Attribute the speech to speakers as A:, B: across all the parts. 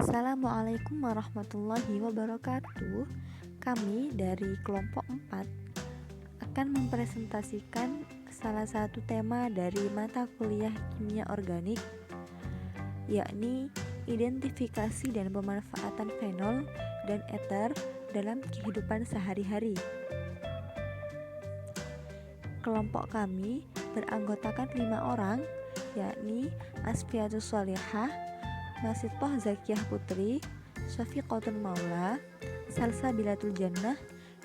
A: Assalamualaikum warahmatullahi wabarakatuh. Kami dari kelompok 4 akan mempresentasikan salah satu tema dari mata kuliah kimia organik, yakni identifikasi dan pemanfaatan fenol dan eter dalam kehidupan sehari-hari. Kelompok kami beranggotakan 5 orang, yakni Asfiatus Sholihah, Nasitoh Zakiyah Putri, Syafiqatun Maula, Salsabilatul Jannah,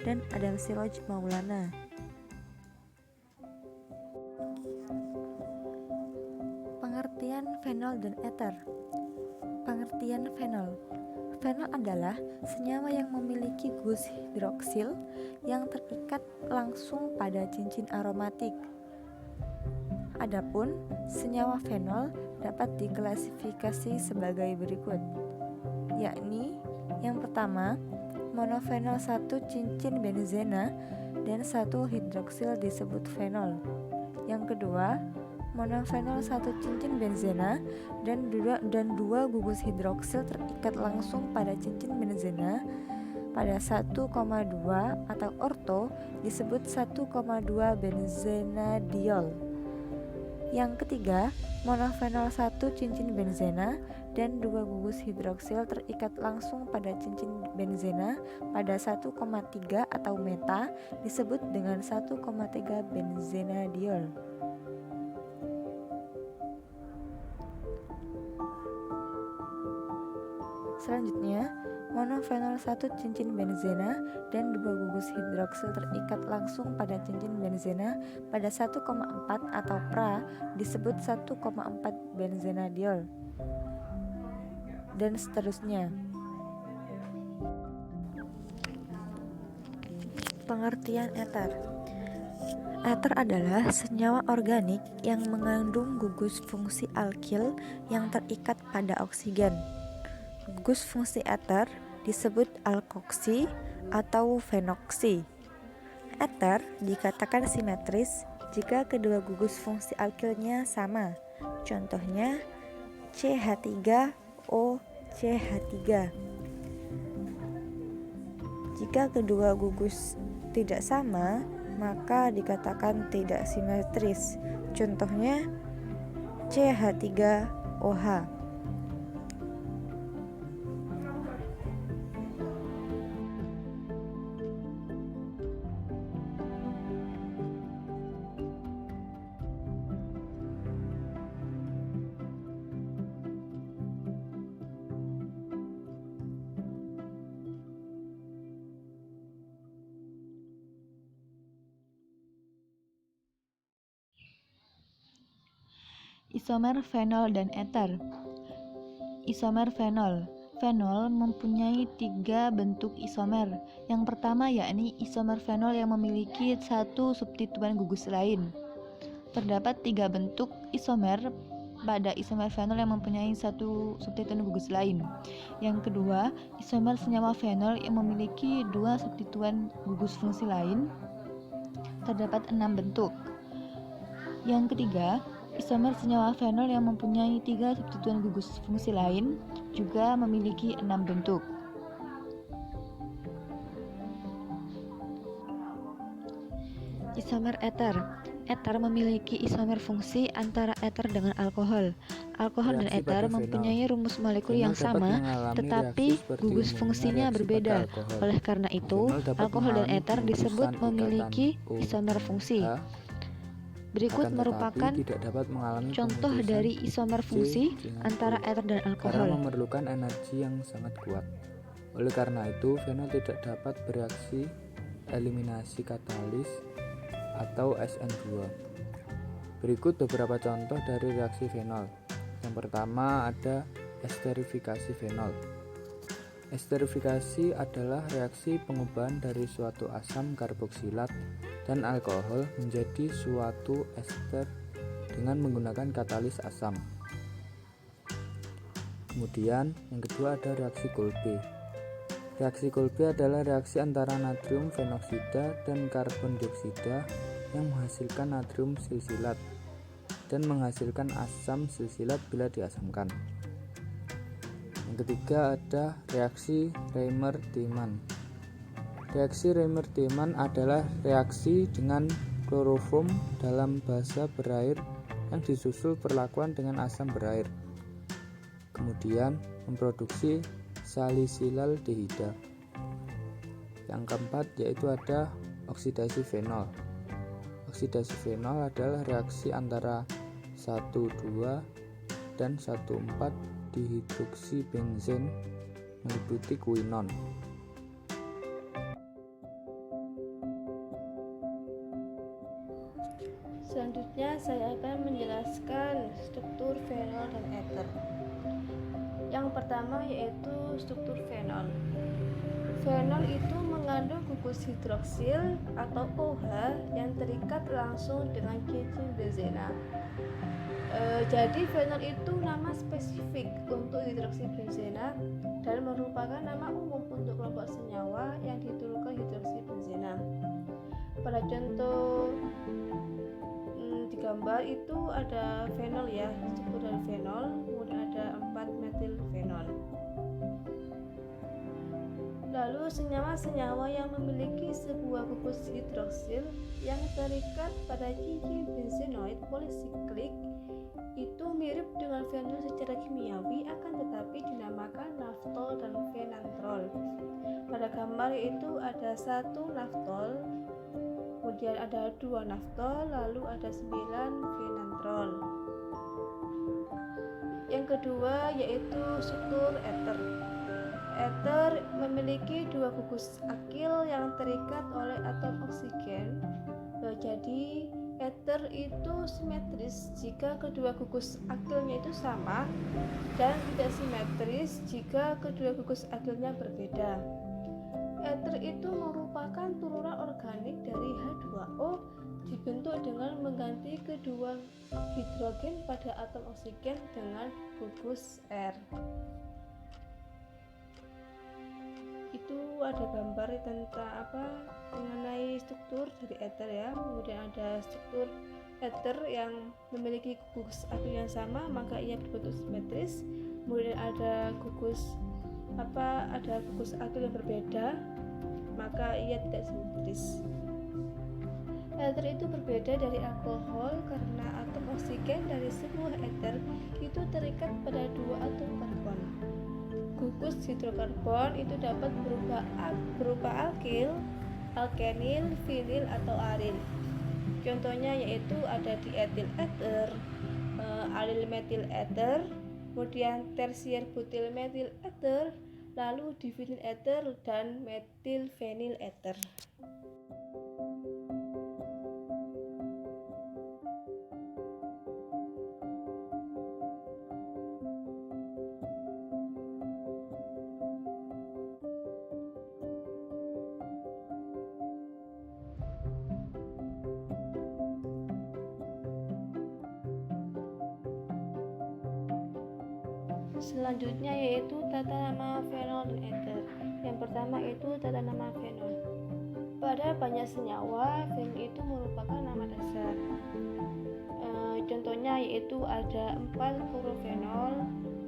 A: dan Adam Siroj Maulana. Pengertian fenol dan eter. Pengertian fenol. Fenol adalah senyawa yang memiliki gugus hidroksil yang terikat langsung pada cincin aromatik. Adapun senyawa fenol dapat diklasifikasi sebagai berikut, yakni yang pertama, monofenol 1 cincin benzena dan 1 hidroksil disebut fenol. Yang kedua, monofenol 1 cincin benzena dan 2 gugus hidroksil terikat langsung pada cincin benzena pada 1,2 atau orto disebut 1,2 benzenadiol. Yang ketiga, monofenol 1 cincin benzena dan 2 gugus hidroksil terikat langsung pada cincin benzena pada 1,3 atau meta disebut dengan 1,3 benzenadiol. Selanjutnya, monofenol 1 cincin benzena dan 2 gugus hidroksil terikat langsung pada cincin benzena pada 1,4 atau pra disebut 1,4 benzenadiol, dan seterusnya. Pengertian eter. Eter adalah senyawa organik yang mengandung gugus fungsi alkil yang terikat pada oksigen. Gugus fungsi eter disebut alkoksi atau fenoksi. Eter dikatakan simetris jika kedua gugus fungsi alkilnya sama. Contohnya CH3O CH3. Jika kedua gugus tidak sama, maka dikatakan tidak simetris. Contohnya CH3OH. Isomer fenol dan eter. Isomer fenol. Fenol mempunyai 3 bentuk isomer. Yang pertama yakni isomer fenol yang memiliki 1 substituen gugus lain. Terdapat 3 bentuk isomer pada isomer fenol yang mempunyai 1 substituen gugus lain. Yang kedua, isomer senyawa fenol yang memiliki 2 substituen gugus fungsi lain. Terdapat 6 bentuk. Yang ketiga, isomer senyawa fenol yang mempunyai 3 substituen gugus fungsi lain juga memiliki 6 bentuk. Isomer eter. Eter memiliki isomer fungsi antara eter dengan alkohol. Alkohol dan eter mempunyai rumus molekul yang sama, tetapi gugus fungsinya berbeda. Oleh karena itu, alkohol dan eter disebut memiliki isomer fungsi. Berikut merupakan contoh dari isomer fungsi antara eter dan alkohol.
B: Karena memerlukan energi yang sangat kuat. Oleh karena itu, fenol tidak dapat bereaksi eliminasi katalis atau SN2. Berikut beberapa contoh dari reaksi fenol. Yang pertama ada esterifikasi fenol. Esterifikasi adalah reaksi pengubahan dari suatu asam karboksilat dan alkohol menjadi suatu ester dengan menggunakan katalis asam. Kemudian yang kedua ada reaksi Kolbe. Reaksi Kolbe adalah reaksi antara natrium fenoksida dan karbon dioksida yang menghasilkan natrium silsilat dan menghasilkan asam silsilat bila diasamkan. Yang ketiga ada reaksi Reimer-Tiemann. Reaksi Reimer-Tiemann adalah reaksi dengan kloroform dalam basa berair yang disusul perlakuan dengan asam berair, kemudian memproduksi salisilaldehida. Yang keempat yaitu ada oksidasi fenol. Oksidasi fenol adalah reaksi antara 1,2 dan 1,4 dihidroksibenzen meliputi kuinon.
C: Selanjutnya saya akan menjelaskan struktur fenol dan eter. Yang pertama yaitu struktur fenol. Fenol itu mengandung gugus hidroksil atau OH yang terikat langsung dengan cincin benzena. Jadi fenol itu nama spesifik untuk hidroksibenzena dan merupakan nama umum untuk kelompok senyawa yang diturunkan hidroksibenzena. Pada contoh di gambar itu ada fenol ya, struktur dari fenol, kemudian ada 4 metil fenol. Lalu senyawa-senyawa yang memiliki sebuah gugus hidroksil yang terikat pada cincin benzenoid polisiklik itu mirip dengan fenol secara kimiawi, akan tetapi dinamakan naftol dan fenantrol. Pada gambar itu ada 1 naftol, kemudian ada 2 naftol, lalu ada 9 fenantrol. Yang kedua yaitu struktur eter. Eter memiliki 2 gugus akil yang terikat oleh atom oksigen. Jadi eter itu simetris jika kedua gugus akilnya itu sama dan tidak simetris jika kedua gugus akilnya berbeda. Eter itu merupakan turunan organik dari H2O dibentuk dengan mengganti kedua hidrogen pada atom oksigen dengan gugus R. Itu ada gambar tentang mengenai struktur dari eter ya. Kemudian ada struktur eter yang memiliki gugus akil yang sama, maka ia berbentuk simetris. Kemudian ada gugus akil yang berbeda, maka ia tidak simetris. Eter itu berbeda dari alkohol karena atom oksigen dari sebuah eter itu terikat pada 2 atom karbon. Gugus hidrokarbon itu dapat berupa alkil, alkenil, vinil atau aril. Contohnya yaitu ada dietil ether, alil metil ether, kemudian tersier butil metil ether, lalu divinil ether dan metil fenil ether. Selanjutnya yaitu tata nama fenol dan eter. Yang pertama itu tata nama fenol. Pada banyak senyawa, fenol itu merupakan nama dasar. Contohnya yaitu ada 4 klorofenol,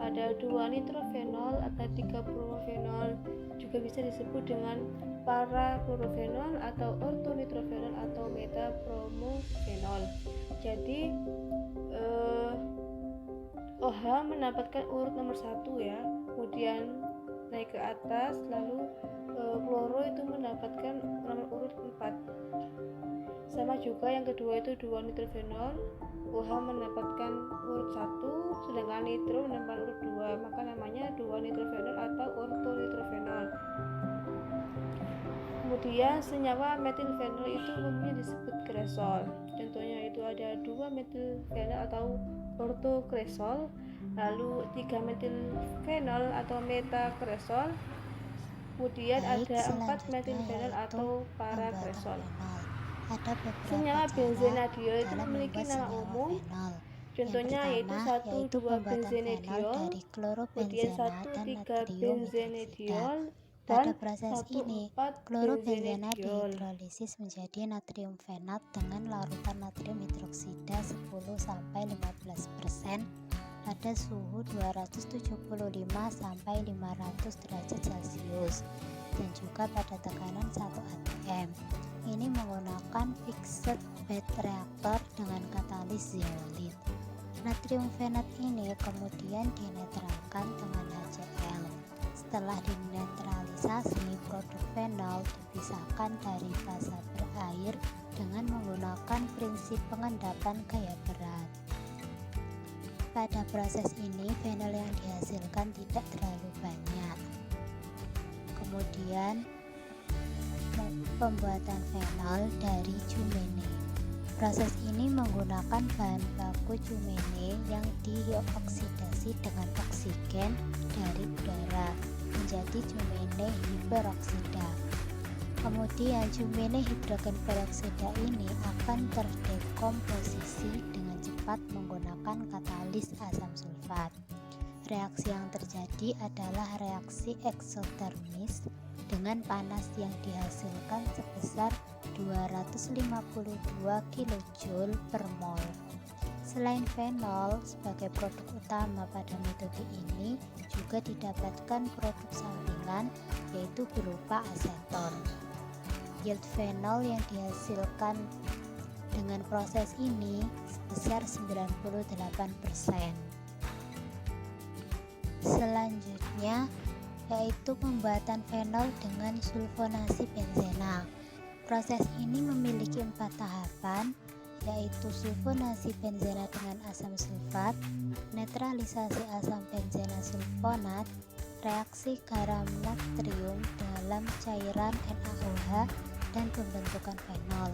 C: ada 2 nitrofenol, ada 3 bromofenol, juga bisa disebut dengan para klorofenol atau ortonitrofenol atau metabromofenol. Jadi OH mendapatkan urut nomor 1 ya, kemudian naik ke atas, lalu kloro itu mendapatkan nomor urut 4. Sama juga yang kedua itu 2 nitrofenol, OH mendapatkan urut 1, sedangkan nitro mendapatkan urut 2, maka namanya 2 nitrofenol atau ortonitrofenol. Kemudian senyawa metilfenol itu umumnya disebut kresol. Contohnya itu ada 2 metilfenol atau ortokresol, lalu 3 metilfenol atau metakresol, kemudian ada 4 metilfenol atau parakresol. Senyawa benzenadiol itu memiliki nama umum, contohnya yaitu 1,2 benzenediol, kemudian 1,3 benzenediol,
D: Pada proses ini,
C: 1,4
D: klorobenzena
C: benzenediol.
D: dihidrolisis menjadi natrium fenat dengan larutan natrium hidroksida 10-15% pada suhu 275 sampai 500 derajat Celcius dan juga pada tekanan 1 atm. Ini menggunakan fixed bed reaktor dengan katalis zeolit. Natrium fenat ini kemudian dinetralkan dengan HCl. Setelah dinetralisasi, produk fenol dipisahkan dari fasa berair dengan menggunakan prinsip pengendapan gaya berat. Pada proses ini, fenol yang dihasilkan tidak terlalu banyak. Kemudian, pembuatan fenol dari cumene. Proses ini menggunakan bahan baku cumene yang dioksidasi dengan oksigen dari udara menjadi cumene hiperoksida. Kemudian cumene hidrogen peroksida ini akan terdekomposisi dengan cepat menggunakan katalis asam sulfat. Reaksi yang terjadi adalah reaksi eksotermis dengan panas yang dihasilkan sebesar 252 kJ per mol. Selain fenol sebagai produk utama pada metode ini, juga didapatkan produk sampingan yaitu berupa aseton. Yield fenol yang dihasilkan dengan proses ini sebesar 98%. Selanjutnya yaitu pembuatan fenol dengan sulfonasi benzena. Proses ini memiliki 4 tahapan, yaitu sulfonasi benzena dengan asam sulfat, netralisasi asam benzena sulfonat, reaksi garam natrium dalam cairan NaOH, dan pembentukan fenol.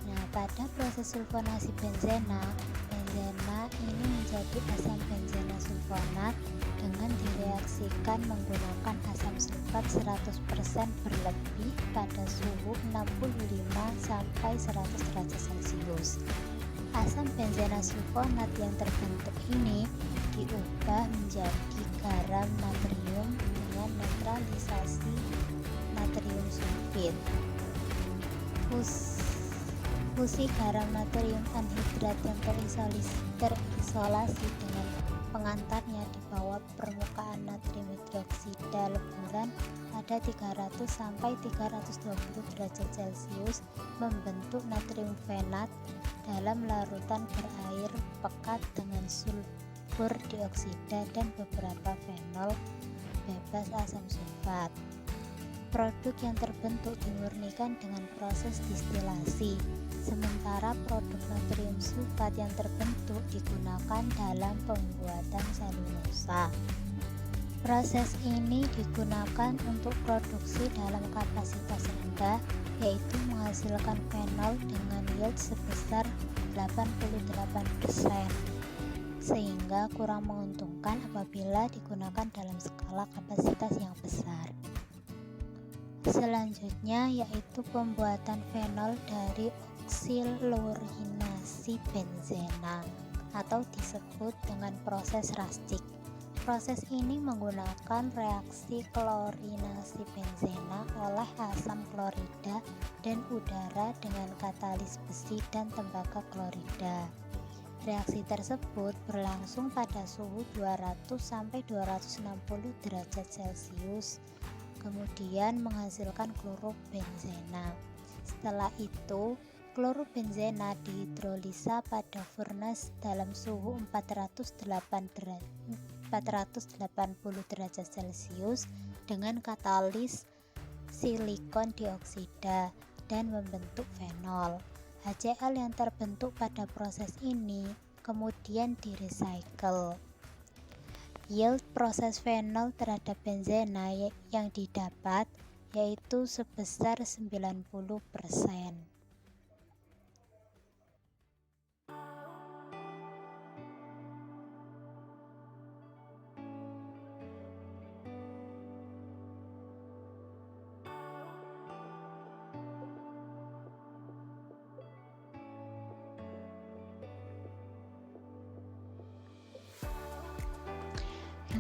D: Nah, pada proses sulfonasi benzena ini menjadi asam benzena sulfonat dengan direaksikan menggunakan asam sulfat 100% berlebih pada suhu 65 sampai 100 derajat Celcius. Asam benzena sulfonat yang terbentuk ini diubah menjadi garam natrium dengan netralisasi natrium sulfit. Fusi garam natrium anhidrat yang terisolasi dengan pengantarnya di bawah permukaan natrium hidroksida leburan pada 300 sampai 320 derajat Celcius membentuk natrium fenat dalam larutan berair pekat dengan sulfur dioksida dan beberapa fenol bebas asam sulfat. Produk yang terbentuk dimurnikan dengan proses distilasi, sementara produk natrium sulfat yang terbentuk digunakan dalam pembuatan selulosa. Proses ini digunakan untuk produksi dalam kapasitas rendah, yaitu menghasilkan fenol dengan yield sebesar 88%, sehingga kurang menguntungkan apabila digunakan dalam skala kapasitas yang besar. Selanjutnya yaitu pembuatan fenol dari oksilurinasi benzena atau disebut dengan proses Rastick. Proses ini menggunakan reaksi klorinasi benzena oleh asam klorida dan udara dengan katalis besi dan tembaga klorida. Reaksi tersebut berlangsung pada suhu 200 sampai 260 derajat Celcius. Kemudian menghasilkan klorobenzena. Setelah itu, klorobenzena dihidrolisa pada furnace dalam suhu 480 derajat Celcius dengan katalis silikon dioksida dan membentuk fenol. HCl yang terbentuk pada proses ini kemudian direcycle. Yield proses fenol terhadap benzena yang didapat yaitu sebesar 90%.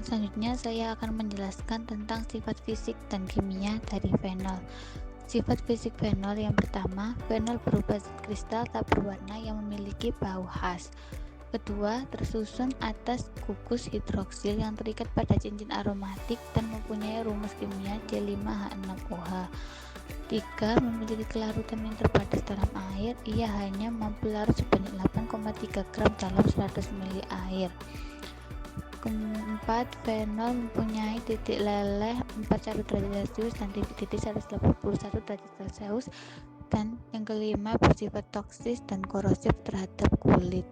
A: Selanjutnya saya akan menjelaskan tentang sifat fisik dan kimia dari fenol. Sifat fisik fenol yang pertama, fenol berupa zat kristal tak berwarna yang memiliki bau khas.
D: Kedua, tersusun atas gugus hidroksil yang terikat pada cincin aromatik dan mempunyai rumus kimia C5H6OH. 3. Memiliki kelarutan yang terbatas dalam air, ia hanya mampu larut sebanyak 8,3 gram dalam 100 ml air. Keempat, fenol mempunyai titik leleh 41 derajat Celcius dan titik 181 derajat Celcius. Dan yang kelima, bersifat toksis dan korosif terhadap kulit,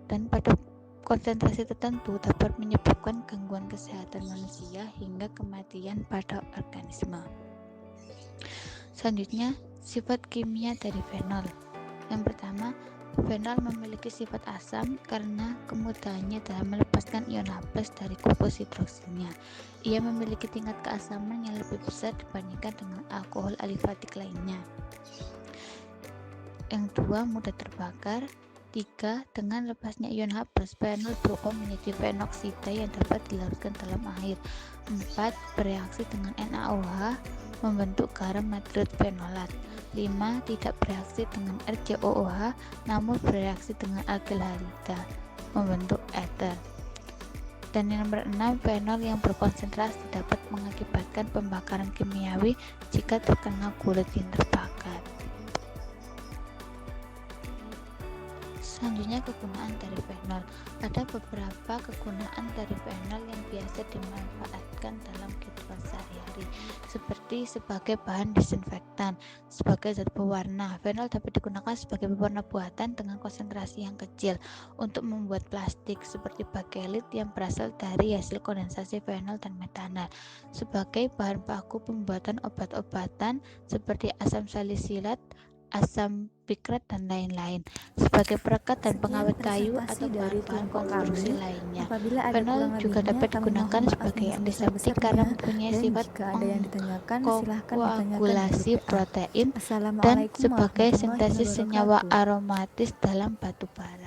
D: dan pada konsentrasi tertentu dapat menyebabkan gangguan kesehatan manusia hingga kematian pada organisme. Selanjutnya, sifat kimia dari fenol. Yang pertama, fenol memiliki sifat asam karena kemudahannya dalam melepaskan ion H+ dari gugus hidroksilnya. Ia memiliki tingkat keasaman yang lebih besar dibandingkan dengan alkohol alifatik lainnya. Yang kedua, mudah terbakar. 3. Dengan lepasnya ion H+, fenol berubah menjadi fenoksida yang dapat dilarutkan dalam air. 4. Bereaksi dengan NaOH membentuk garam natriut fenolat. 5. Tidak bereaksi dengan RgOOH namun bereaksi dengan aldehyda membentuk ether. Dan yang nomor 6, fenol yang berkonsentrasi dapat mengakibatkan pembakaran kimiawi jika terkena kulit yang terbakar. Selanjutnya, kegunaan dari fenol. Ada beberapa kegunaan dari fenol yang biasa dimanfaatkan dalam kehidupan sehari-hari, seperti sebagai bahan disinfektan, sebagai zat pewarna. Fenol dapat digunakan sebagai pewarna buatan dengan konsentrasi yang kecil untuk membuat plastik, seperti bakelit yang berasal dari hasil kondensasi fenol dan metanol, sebagai bahan baku pembuatan obat-obatan seperti asam salisilat, asam pikret, dan lain-lain, sebagai perekat dan pengawet kayu atau bahan-bahan konstruksi lainnya. Fenol juga dapat digunakan sebagai antiseptik karena mempunyai sifat koagulasi protein dan sebagai sintesis senyawa aromatis dalam batu bara.